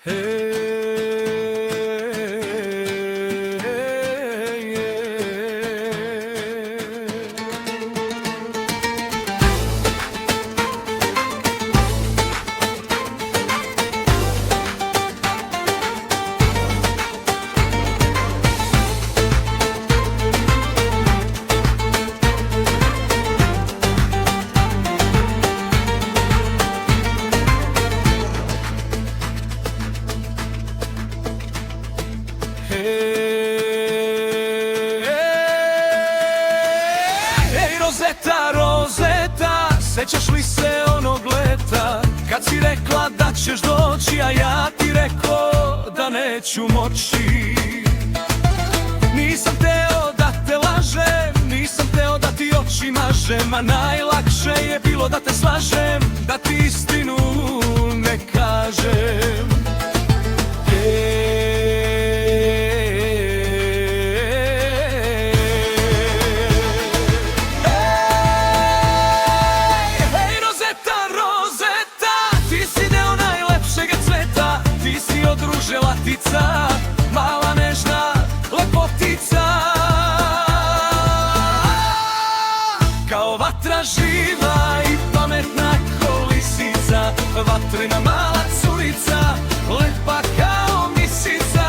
Ej, Rozeta, Rozeta, sećaš li se onog leta kad si rekla da ćeš doći, a ja ti rekao da neću moći. Nisam teo da te lažem, nisam teo da ti oči mažem, a najlakše je bilo da te slažem, da ti istinu ne kažem. Latica, mala nežna lepotica, kao vatra živa i pametna ko lisica, vatrena mala curica, lepa kao misica,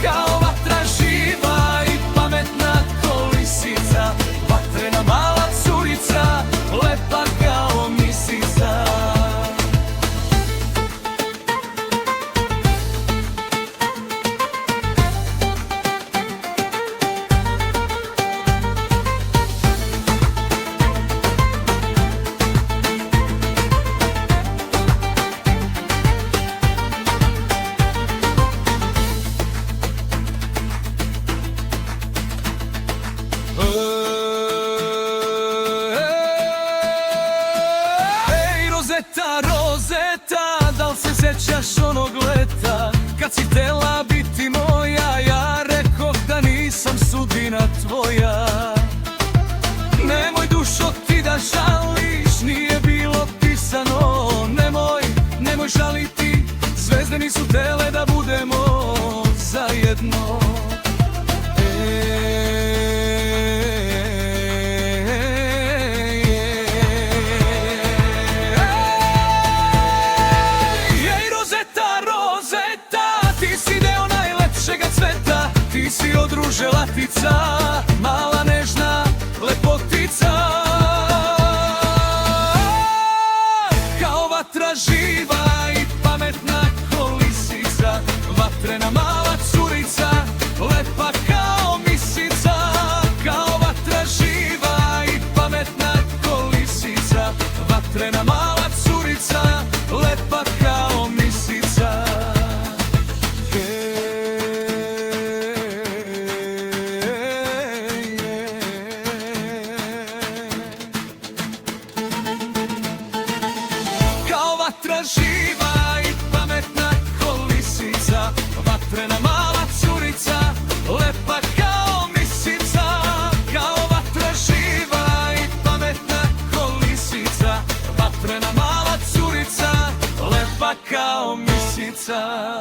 kao vatra živa i pametna ko lisica, vatrena mala curica, lepa kao misica. Ej, Rozeta, Rozeta, da li se sjećaš onog leta kad si htjela biti moja, ja rekoh da nisam sudbina tvoja. Nemoj dušo ti da žališ, nije bilo pisano, nemoj žaliti, zvezde nisu tele da budemo zajedno. Ti si od ruže latica, mala nežna lepotica, kao vatra živa i pametna ko lisica, vatrena mala curica, lepa kao misica, kao vatra živa i pametna ko lisica, vatrena mala curica, lepa kao misica. Vatra živa i pametna ko lisica, vatrena mala curica, lepa kao misica, kao vatra živa i pametna ko lisica, vatrena mala curica, lepa kao misica.